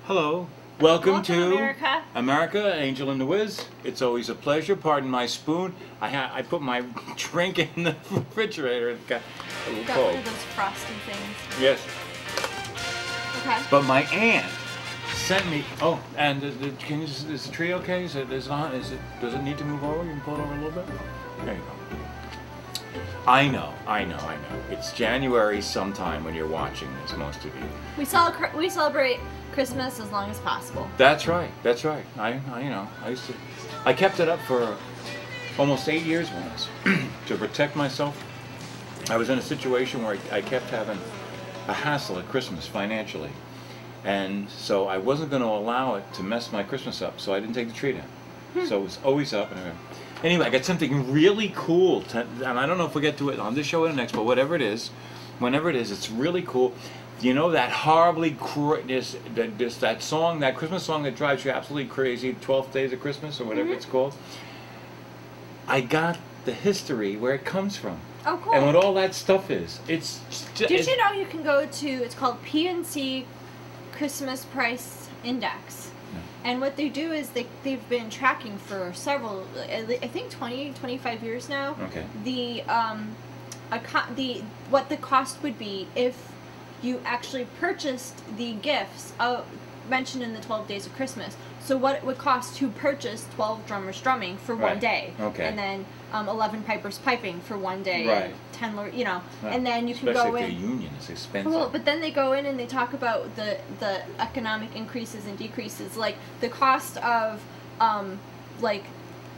Hello. Welcome to America. America, Angel and the Wiz. It's always a pleasure. Pardon my spoon. I put my drink in the refrigerator. It got a little Got cold. one of those frosted things. Yes. Okay. But my aunt sent me. Oh, and is the tree okay? Is it on? Does it need to move over? You can pull it over a little bit. There you go. I know. It's January sometime when you're watching this, most of you. We celebrate Christmas as long as possible. That's right. I kept it up for almost 8 years once to protect myself. I was in a situation where I kept having a hassle at Christmas financially, and so I wasn't going to allow it to mess my Christmas up. So I didn't take the tree down. So it was always up and everything. Anyway, I got something really cool, and I don't know if we'll get to it on this show or the next, but whatever it is, whenever it is, it's really cool. You know that horribly that song, that Christmas song that drives you absolutely crazy, 12 Days of Christmas or whatever it's called? I got the history where it comes from. Oh, cool. And what all that stuff is. Did you know you can go to, it's called PNC Christmas Price Index. And what they do is they've been tracking for several, I think 25 years now. Okay. What the cost would be if you actually purchased the gifts mentioned in the 12 Days of Christmas. So what it would cost to purchase 12 drummers drumming for one day. Okay. And then 11 pipers piping for one day. Right. And 10, right. And then you can Especially go in. if they're union, it's expensive. Well, but then they go in and they talk about the economic increases and decreases, like the cost of like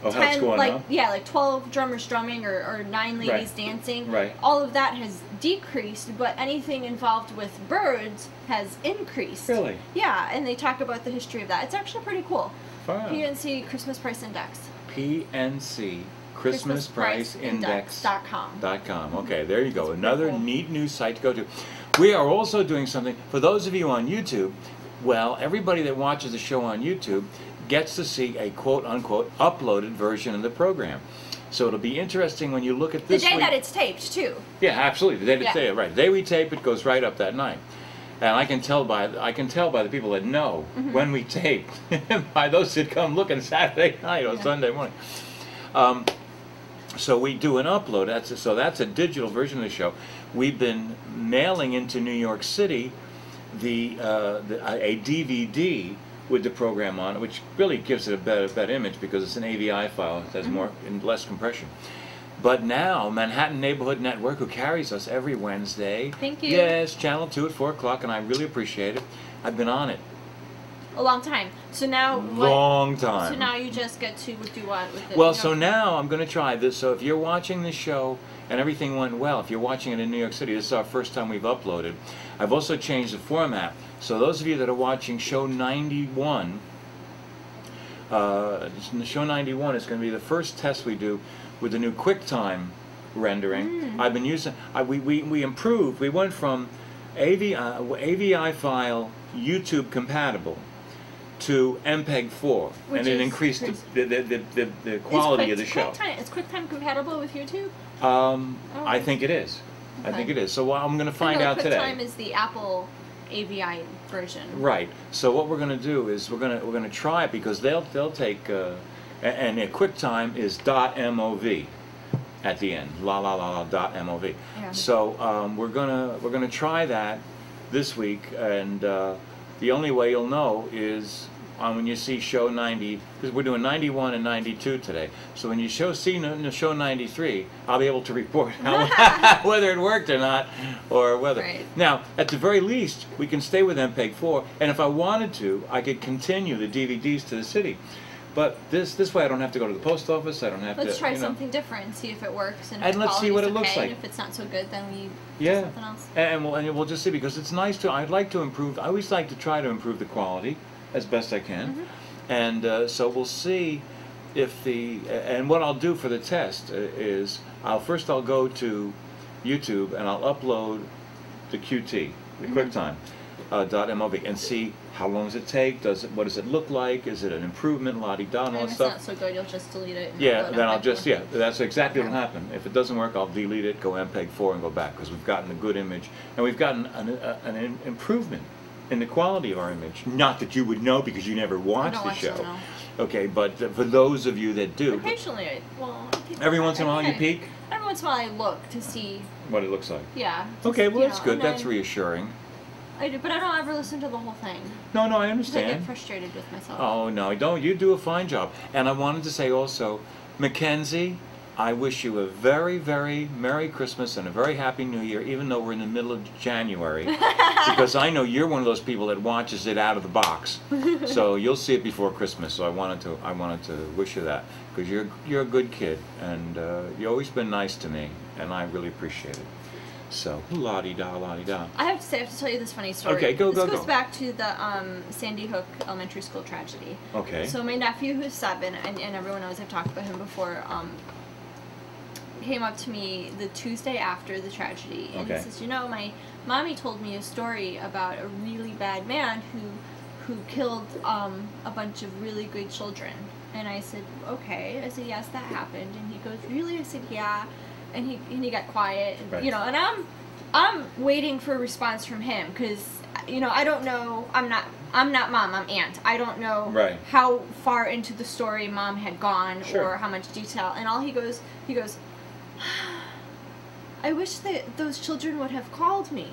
how it's going up? like 12 drummers drumming or 9 ladies dancing. Right. All of that has decreased, but anything involved with birds has increased. Really? Yeah, and they talk about the history of that. It's actually pretty cool. Fun. PNC Christmas Price Index. PNC Christmas Price Index.com. Okay, there you go. That's Another cool. neat new site to go to. We are also doing something for those of you on YouTube. Well, everybody that watches the show on YouTube gets to see a quote-unquote uploaded version of the program. So it'll be interesting when you look at this The day week. that it's taped, too. Yeah, absolutely. The day that right. The day we tape it goes right up that night. And I can tell by the people that know when we tape, by those that come looking Saturday night or Sunday morning. So we do an upload. That's a digital version of the show. We've been mailing into New York City a DVD with the program on it, which really gives it a better image because it's an AVI file. It has more and less compression. But now, Manhattan Neighborhood Network, who carries us every Wednesday. Thank you. Yes, Channel 2 at 4 o'clock, and I really appreciate it. I've been on it. A long time. So now Long time. So now you just get to do what with it? Well, so now I'm going to try this. So if you're watching the show and everything went well, if you're watching it in New York City, this is our first time we've uploaded. I've also changed the format. So those of you that are watching show 91, show 91 is going to be the first test we do with the new QuickTime rendering. I've been using, we improved, we went from AVI file YouTube compatible to MPEG-4, and it increased the quality of the show. Is QuickTime compatible with YouTube? I think it is. Okay. I think it is. So I'm going to find out today. QuickTime is the Apple AVI version. Right. So what we're going to do is we're going to try it because they'll take and QuickTime is .mov at the end. .mov. Yeah. So we're gonna try that this week, and the only way you'll know is when you see show 90, because we're doing 91 and 92 today. So when you see show 93, I'll be able to report whether it worked or not, or whether. Right. Now, at the very least, we can stay with MPEG-4, and if I wanted to, I could continue the DVDs to the city. But this way, I don't have to go to the post office. I don't have to. Let's try something different, see if it works, and let's see what it looks like. And if it's not so good, then we do something else. And we'll just see, because it's nice to. I'd like to improve. I always like to try to improve the quality as best I can, and so we'll see if and what I'll do for the test is I'll go to YouTube and I'll upload the QT, the QuickTime .mov, and see how long does it take, what does it look like, is it an improvement, la-di-da, and all that stuff. If it's not so good, you'll just delete it. Yeah, then I'll just, that's exactly what'll happen. If it doesn't work, I'll delete it, go MPEG-4 and go back, because we've gotten a good image, and we've gotten an improvement in the quality of our image. Not that you would know because you never watched the watch them, show. no. Okay, but for those of you that do, Occasionally, every once in a while you peek Every once in a while I look to see. what it looks like. Yeah. Okay, well that's good. and That's then reassuring. I do, but I don't ever listen to the whole thing. No, I 'Cause I get understand. frustrated with myself. Oh no, don't. You do a fine job. And I wanted to say also, Mackenzie, I wish you a very, very Merry Christmas and a very Happy New Year, even though we're in the middle of January, because I know you're one of those people that watches it out of the box. So you'll see it before Christmas. So I wanted to wish you that, because you're a good kid, and you've always been nice to me, and I really appreciate it. So la-di-da, la-di-da. I have to tell you this funny story. Okay, go. This goes back to the Sandy Hook Elementary School tragedy. Okay. So my nephew, who's 7, and everyone knows I've talked about him before, came up to me the Tuesday after the tragedy, and he says, my mommy told me a story about a really bad man who killed a bunch of really good children. And I said, okay. I said, yes, that happened. And he goes, really? I said, yeah. And he got quiet, and, right. And I'm waiting for a response from him, because I don't know. I'm not mom. I'm aunt. I don't know right. how far into the story mom had gone, sure. or how much detail. And all he goes, I wish that those children would have called me.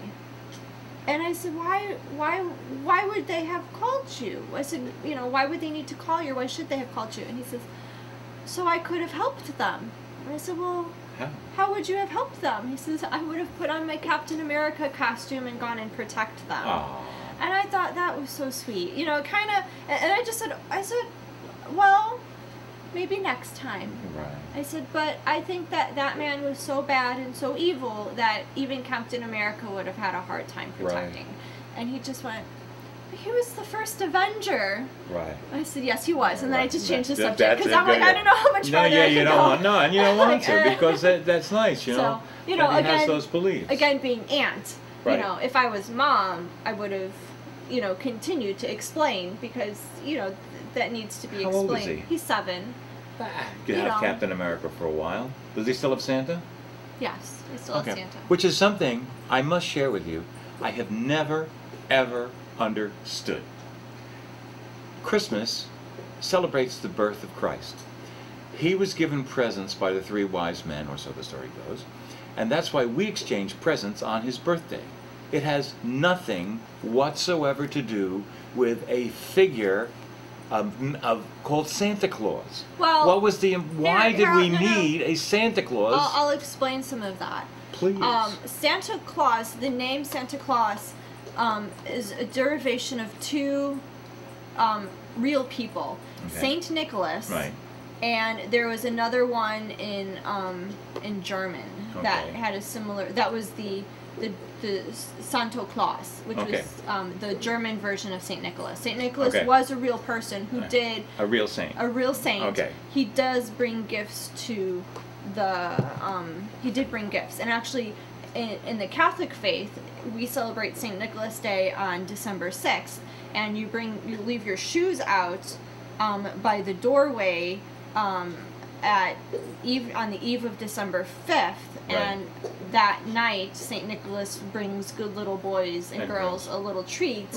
And I said, why would they have called you? I said, why would they need to call you? Why should they have called you? And he says, so I could have helped them. And I said, well, how would you have helped them? He says, I would have put on my Captain America costume and gone and protect them. Aww. And I thought that was so sweet. Kind of, and I said, well, maybe next time. Right. I said, but I think that man was so bad and so evil that even Captain America would have had a hard time protecting. Right. And he just went, he was the first Avenger. Right. I said, yes, he was. And then I just changed the subject, that's because I'm like, I don't know how much farther I can you don't go. want, no, and you don't want to, because that's nice, So, he has those beliefs. Again, being aunt, right. If I was mom, I would have, continued to explain, because, that needs to be explained. How old is he? He's 7. You could have Captain America for a while. Does he still have Santa? Yes, he still has Santa. Which is something I must share with you. I have never, ever understood. Christmas celebrates the birth of Christ. He was given presents by the 3 wise men, or so the story goes, and that's why we exchange presents on his birthday. It has nothing whatsoever to do with a figure called Santa Claus. Well, why did we need a Santa Claus? I'll explain some of that. Please. Santa Claus, the name Santa Claus, is a derivation of 2 real people, Saint Nicholas, right. and there was another one in German that had a similar. That was the Santo Claus, which was the German version of Saint Nicholas. Saint Nicholas was a real person who did a real saint. A real saint. Okay. He does bring gifts to the. He did bring gifts, and actually, in the Catholic faith, we celebrate Saint Nicholas Day on December 6th, and you leave your shoes out by the doorway on the eve of December 5th, and that night Saint Nicholas brings good little boys and girls a little treat,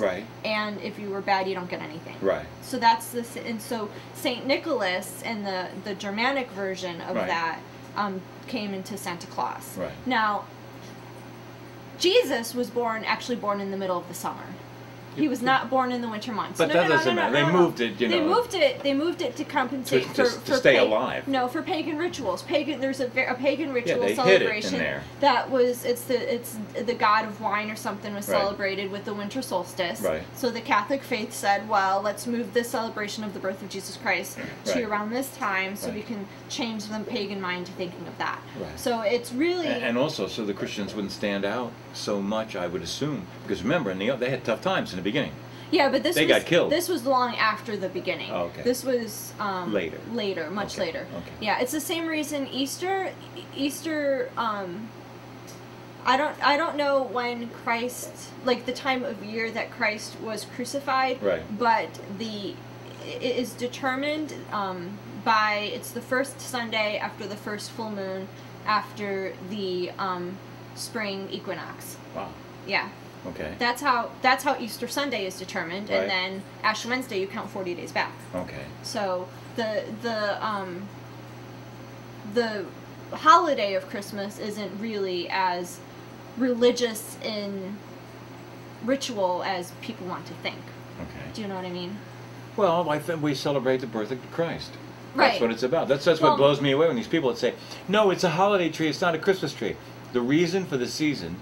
and if you were bad, you don't get anything. Right. So that's and so Saint Nicholas and the Germanic version of that came into Santa Claus. Right. Now, Jesus was actually born in the middle of the summer. He was not born in the winter months. But that doesn't matter. They moved it, They moved it to compensate for stay alive. No, for pagan rituals. There's a pagan ritual they celebration hid it in there. that was it's the god of wine or something was celebrated with the winter solstice. Right. So the Catholic faith said, well, let's move this celebration of the birth of Jesus Christ to around this time, so we can change the pagan mind to thinking of that. Right. So it's really and also so the Christians wouldn't stand out so much, I would assume, because remember they had tough times in the beginning. Yeah, but they got killed. This was long after the beginning. Oh, okay. This was later, much later. Okay. Yeah, it's the same reason Easter. I don't know when Christ, like the time of year that Christ was crucified. Right. But it is determined by it's the first Sunday after the first full moon after the spring equinox. Wow. Yeah. Okay. That's how Easter Sunday is determined, Right. and then Ash Wednesday you count 40 days back. Okay. So the holiday of Christmas isn't really as religious in ritual as people want to think. Okay. Do you know what I mean? Well, I think we celebrate the birth of Christ. That's Right. what it's about. That's Well- what blows me away when these people that say, "No, it's a holiday tree. It's not a Christmas tree." The reason for the season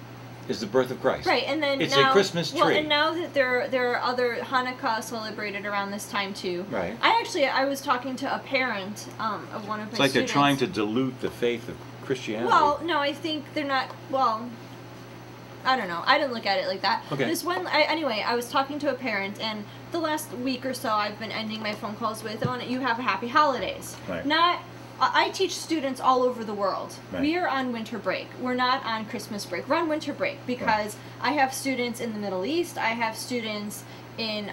is the birth of Christ. Right, and then It's now, a Christmas tree. Well, and now that there are other Hanukkah celebrated around this time too. Right. I was talking to a parent of one of my It's like they're students. trying to dilute the faith of Christianity. Well, no, I think they're not. Well, I don't know. I didn't look at it like that. Okay. Anyway, I was talking to a parent, and the last week or so, I've been ending my phone calls with, "Oh, you have a happy holidays." Right. I teach students all over the world. Right. We are on winter break. We're not on Christmas break. We're on winter break because I have students in the Middle East. I have students in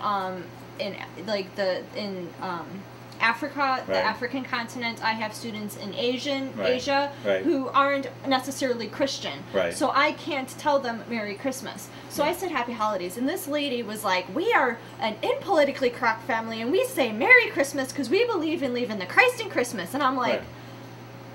Africa, the Right. African continent. I have students in Right. Asia Right. who aren't necessarily Christian. Right. So I can't tell them Merry Christmas. So I said Happy Holidays, and this lady was like, "We are an impolitically correct family, and we say Merry Christmas because we believe in leaving the Christ in Christmas." And I'm like. Right.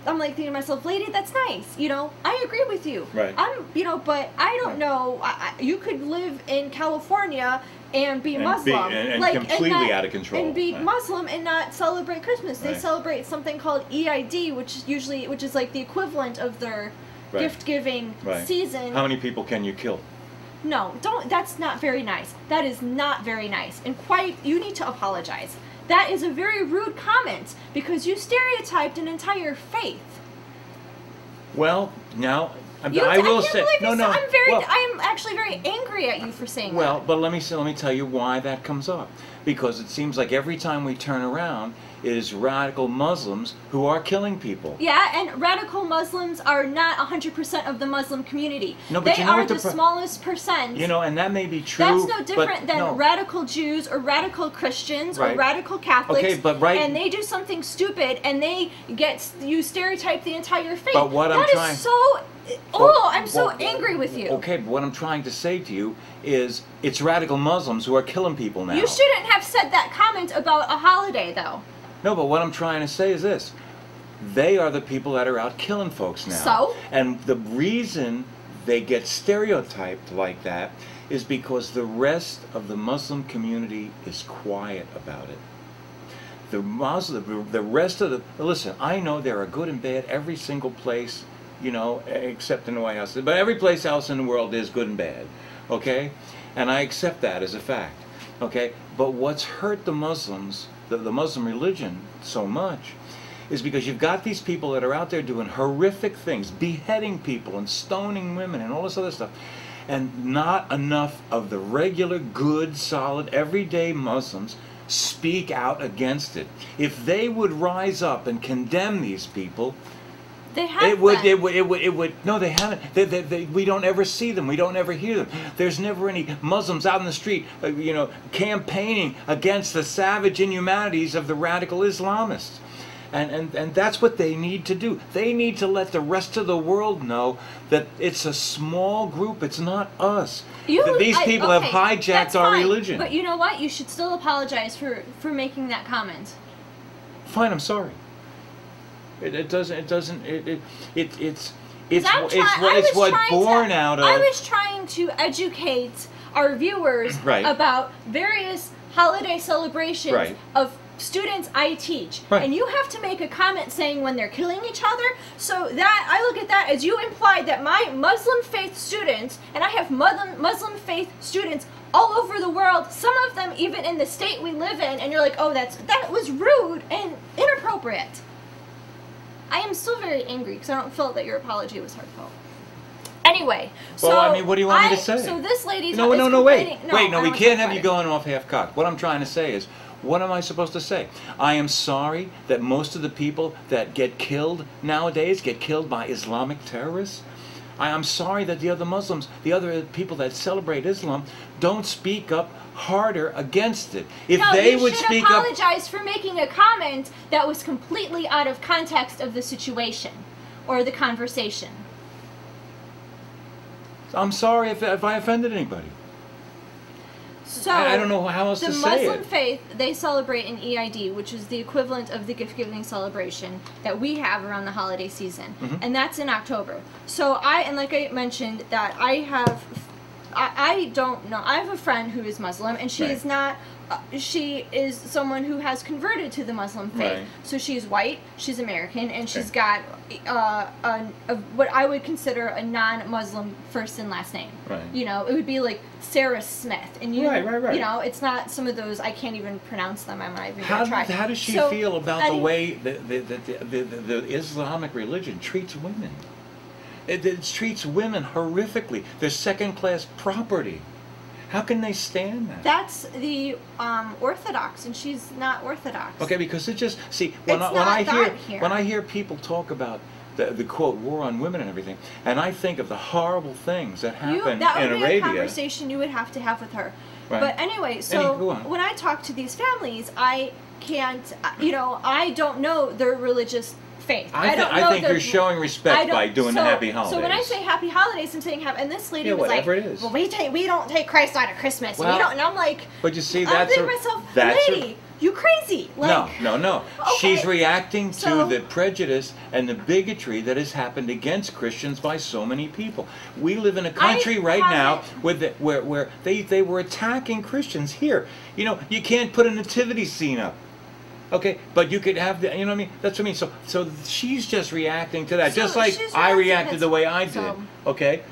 I'm like thinking to myself, lady, that's nice. You know, I agree with you. Right. But I don't know. You could live in California and be And Muslim, and completely not- out of control. and be Right. Muslim and not celebrate Christmas. They Right. celebrate something called EID, which is like the equivalent of their Right. gift giving Right. season. How many people can you kill? No, don't. That's not very nice. That is not very nice. And you need to apologize. That is a very rude comment because you stereotyped an entire faith. Well, now I will I can't say believe no, you no. said, well, I'm actually very angry at you for saying well, that. but let me tell you why that comes up. Because it seems like every time we turn around, it is radical Muslims who are killing people. Yeah, and radical Muslims are not 100% of the Muslim community. No, but they you know are what the the smallest percent. You know, and that may be true. That's no different but than no. radical Jews or radical Christians or Right. radical Catholics. Okay, but right- and they do something stupid and you stereotype the entire faith. But what I'm That is trying- so. I'm so Well, angry with you. Okay, but what I'm trying to say to you is it's radical Muslims who are killing people now. You shouldn't have said that comment about a holiday, though. No, but what I'm trying to say is this. They are the people that are out killing folks now. So? And the reason they get stereotyped like that is because the rest of the Muslim community is quiet about it. The rest of the... Listen, I know there are good and bad every single place, you know, except in the White House. But every place else in the world is good and bad, okay? And I accept that as a fact, okay? But what's hurt the Muslims, the Muslim religion, so much is because you've got these people that are out there doing horrific things, beheading people and stoning women and all this other stuff. And not enough of the regular, good, solid, everyday Muslims speak out against it. If they would rise up and condemn these people, They have it would. been. No, they haven't. We don't ever see them. We don't ever hear them. There's never any Muslims out in the street, you know, campaigning against the savage inhumanities of the radical Islamists. And that's what they need to do. They need to let the rest of the world know that it's a small group. It's not us. These people have hijacked that's our fine. religion. But you know what? You should still apologize for making that comment. Fine, I'm sorry. It's born out of. I was trying to educate our viewers Right. about various holiday celebrations Right. of students I teach. Right. And you have to make a comment saying when they're killing each other. So that I look at that as you implied that my Muslim faith students, and I have Muslim faith students all over the world, some of them even in the state we live in, and you're like, oh, that was rude and inappropriate. I am still very angry because I don't feel that your apology was heartfelt. Anyway, so Well, I mean, what do you want me to say? So this lady's No, is wait. complaining- Wait, no, I we don't can't talk have you about going off half-cocked. What I'm trying to say is, what am I supposed to say? I am sorry that most of the people that get killed nowadays get killed by Islamic terrorists. I am sorry that the other Muslims, the other people that celebrate Islam, don't speak up harder against it. If No, they you would should speak up... apologize for making a comment that was completely out of context of the situation or the conversation. I'm sorry if I offended anybody. So I don't know how else to say it. The Muslim faith, they celebrate an Eid, which is the equivalent of the gift-giving celebration that we have around the holiday season, and that's in October. So like I mentioned, that I don't know. I have a friend who is Muslim, and she is not. She is someone who has converted to the Muslim faith. Right. So she's white, she's American, and she's got what I would consider a non-Muslim first and last name. Right. You know, it would be like Sarah Smith, and you, Right. you know, it's not some of those. I can't even pronounce them. I'm not even gonna try. How does she feel about the way the Islamic religion treats women? It treats women horrifically. They're second-class property. How can they stand that? That's the Orthodox, and she's not Orthodox. Okay, because it just when I hear people talk about the quote war on women and everything, and I think of the horrible things that happen that in would be Arabia. a conversation you would have to have with her. Right. But anyway, so when I talk to these families, I can't. You know, I don't know their religious faith. I think you're showing respect by doing the happy holidays. So when I say happy holidays, I'm saying happy. And this lady was like, it is. "Well, we don't take Christ out of Christmas. Well, we don't." And I'm like, but you see, I'm thinking to myself, lady, you crazy? Like, no. Okay. She's reacting to the prejudice and the bigotry that has happened against Christians by so many people. We live in a country right now where they were attacking Christians here. You know, you can't put a nativity scene up. Okay, but you could have you know what I mean? That's what I mean. So she's just reacting to that, just like I reacted the way I did. Okay.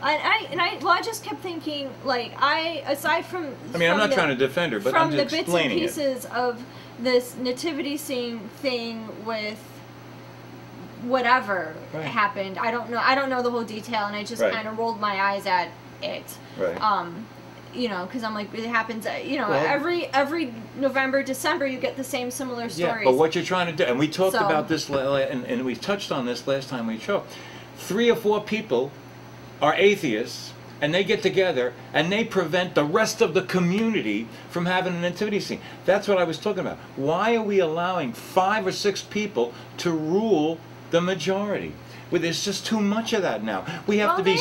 I just kept thinking, like, aside from. I mean, I'm not trying to defend her, but I'm just explaining it. From the bits and pieces of this nativity scene thing with whatever happened, I don't know the whole detail, and I just kind of rolled my eyes at it. Right. You know, because I'm like, it happens. You know, every November, December, you get the same similar stories. Yeah, but what you're trying to do, and we talked about this, and we touched on this last time we showed. 3 or 4 people are atheists, and they get together, and they prevent the rest of the community from having a nativity scene. That's what I was talking about. Why are we allowing 5 or 6 people to rule the majority? Well, there's just too much of that now. We have to be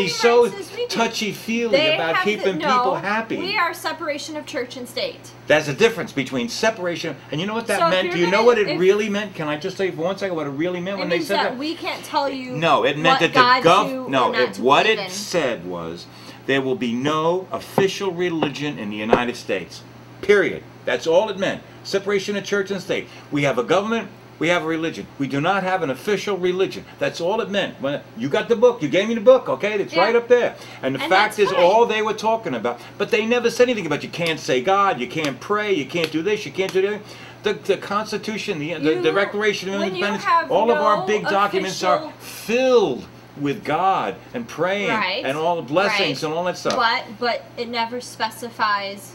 so touchy-feely about keeping people happy. We are separation of church and state. There's a difference between separation, and you know what that meant? Do you know what it really meant? Can I just say for one second what it really meant when they said that? We can't tell you. No, it meant that what it said was there will be no official religion in the United States. Period. That's all it meant. Separation of church and state. We have a government. We have a religion. We do not have an official religion. That's all it meant. When you got the book, you gave me the book, okay? It's right up there. And the fact is, all they were talking about, but they never said anything about you can't say God, you can't pray, you can't do this, you can't do that. The Constitution, the Declaration of Independence, all of our big documents are filled with God and praying and all the blessings and all that stuff. But it never specifies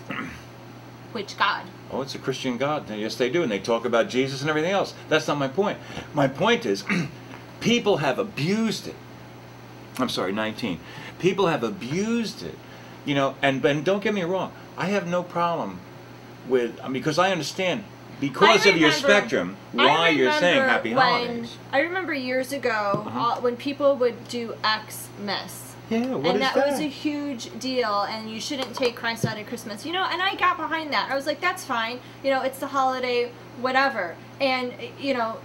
which God. Oh, it's a Christian God. Yes, they do. And they talk about Jesus and everything else. That's not my point. My point is, people have abused it. I'm sorry, 19. People have abused it. You know, and don't get me wrong. I have no problem with, because I understand, because of your spectrum, why you're saying happy holidays. I remember years ago when people would do Xmas. Yeah, what and is that was a huge deal, and you shouldn't take Christ out of Christmas. You know, and I got behind that. I was like, that's fine. You know, it's the holiday, whatever. And, you know,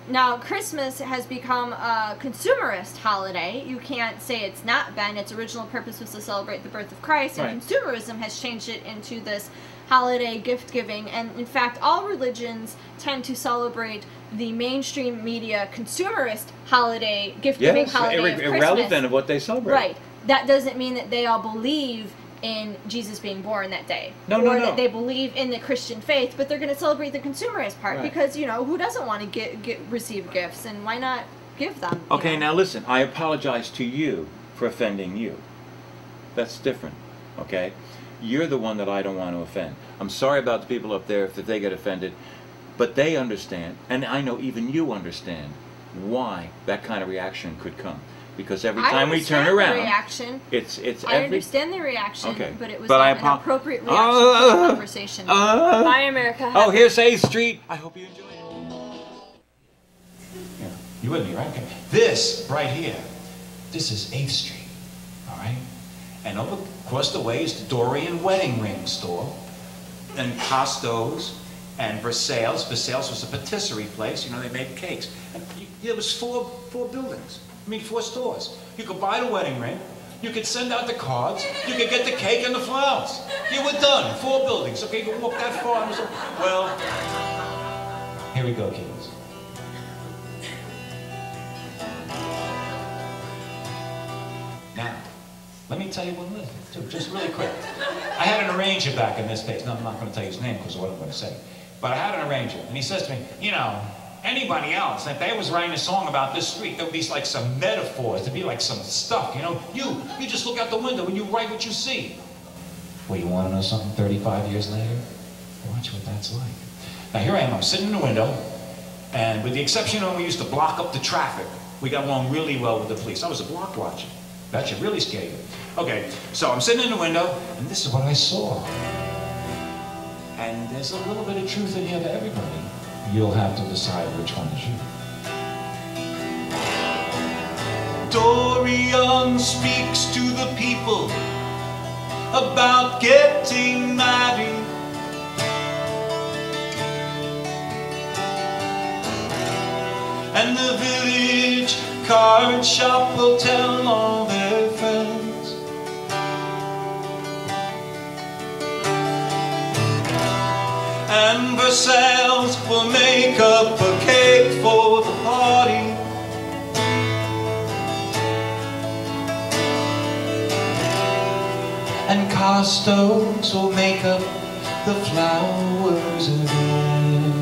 now Christmas has become a consumerist holiday. You can't say it's not been. Its original purpose was to celebrate the birth of Christ, and consumerism has changed it into this holiday gift-giving. And, in fact, all religions tend to celebrate the mainstream media consumerist holiday, gift-giving holiday of Christmas. Irrelevant of what they celebrate. Right. That doesn't mean that they all believe in Jesus being born that day. No. That they believe in the Christian faith, but they're going to celebrate the consumerist part because, you know, who doesn't want to receive gifts, and why not give them? Okay, now listen, I apologize to you for offending you. That's different, okay? You're the one that I don't want to offend. I'm sorry about the people up there if they get offended. But they understand, and I know even you understand, why that kind of reaction could come. Because every time we turn around, I understand the reaction, but it was an appropriate reaction to the conversation. Bye, America. Oh, here's 8th Street. I hope you enjoy it. Yeah. You with me, right? Okay. This right here, this is 8th Street. right? And over across the way is the Dorian wedding ring store, and Costos, and Versailles. Versailles was a patisserie place. You know, they made cakes. And there was four buildings. I mean, 4 stores. You could buy the wedding ring. You could send out the cards. You could get the cake and the flowers. You were done. 4 buildings. Okay, you can walk that far. And so, well, here we go, kids. Now, let me tell you one little thing, just really quick. I had an arranger back in this place. No, I'm not going to tell you his name because of what I'm going to say. But I had an arranger, and he says to me, you know, anybody else, if they was writing a song about this street, there would be like some metaphors, there'd be like some stuff, you know. You just look out the window and you write what you see. Well, you want to know something 35 years later? Watch what that's like. Now here I am, I'm sitting in the window, and with the exception of when we used to block up the traffic, we got along really well with the police. I was a block watcher. That should really scare you. Okay, so I'm sitting in the window, and this is what I saw. And there's a little bit of truth in here to everybody. You'll have to decide which one is you. Dorian speaks to the people about getting married. And the village card shop will tell all their friends. And Versailles will make up a cake for the party. And Costos will make up the flowers again.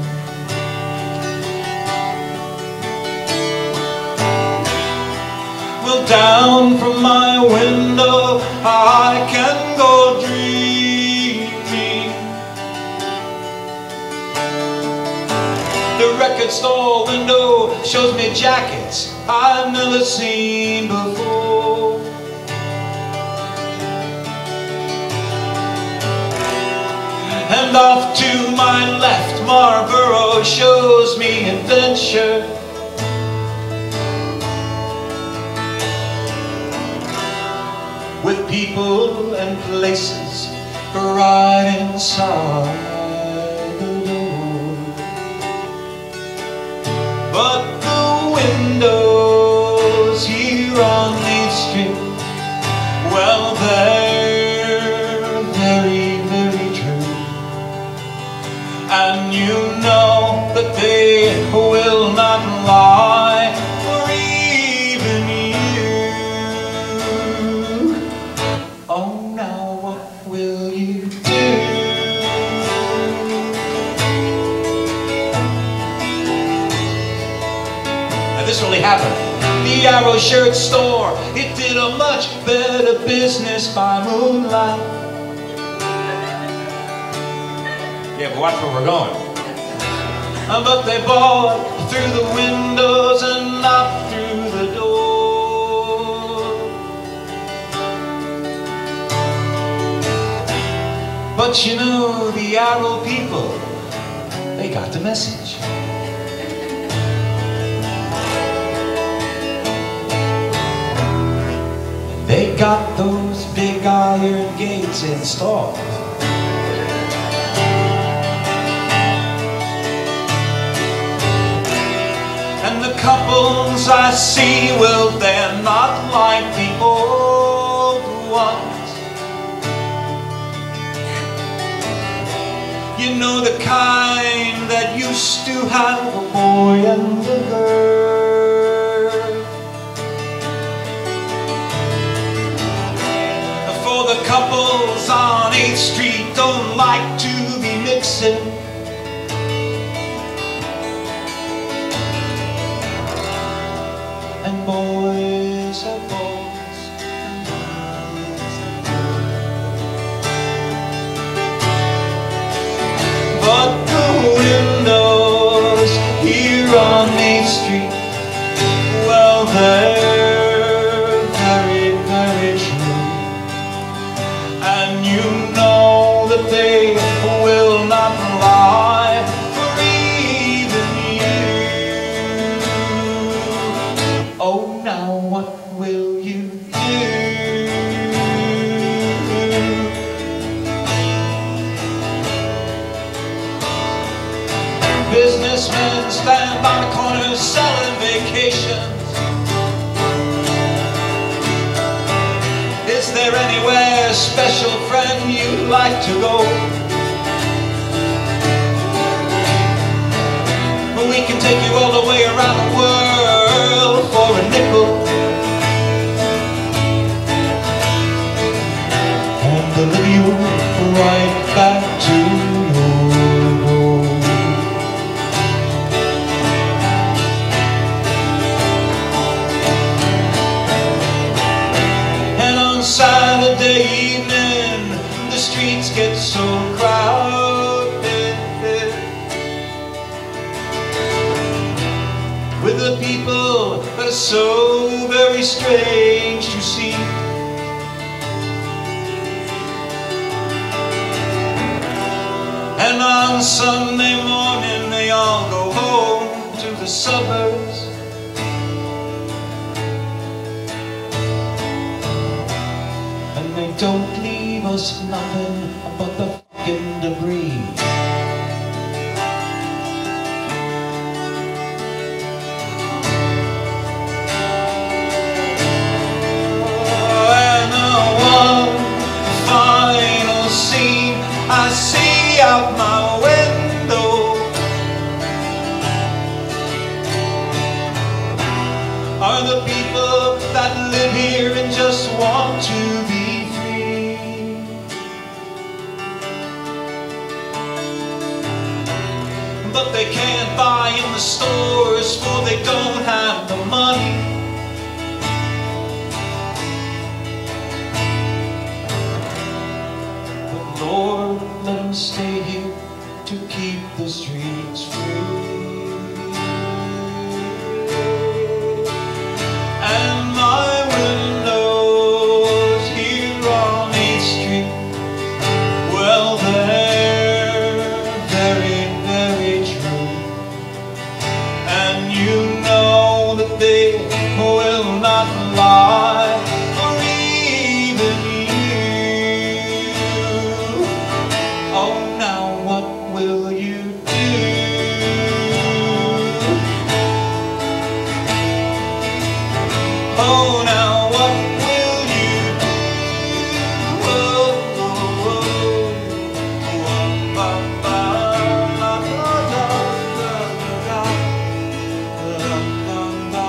Well, down from my window I can go dreaming. The record store window shows me jackets I've never seen before. And off to my left, Marlboro shows me adventure. With people and places right inside the door. But the windows here on Main Street, well, they're very, very true. And you know that they will not lie for even you. Oh, now what will you do? Now this really happened. The Arrow Shirt Store, it did a much better business by moonlight. Yeah, but watch where we're going. But they bought through the windows and not through the door. But you know, the Arrow people, they got the message. They got those big iron gates installed. And the couples I see, well, they're not like the old ones. You know, the kind that used to have a boy and a girl. For the couples on 8th Street don't like to be mixing. And boys are boys, and girls are girls. But the windows here on 8th Street, well, they're very, very true. And businessmen stand on the corner selling vacations. Is there anywhere, special friend, you'd like to go? Well, we can take you all the way around the world for a nickel and deliver you right back to your door. And on Saturday evening, the streets get so crowded with the people that are so very strange to see. And on Sunday morning they all go home to the suburbs. And they don't leave us nothing but the fucking debris. And one final scene I see out my window are the people that live here and just want to be free. But they can't buy in the stores, for they don't have the money. But Lord, let them stay here to keep the streets free. And my windows here on 8th Street, well, they're very, very true. And you know that they will not lie, or even you. Oh, now what will you do? Oh, now what will you do? Oh, oh, oh. Oh, ba, ba, la, la, la, la, la, la, la, la.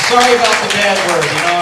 Sorry about the bad words, you know.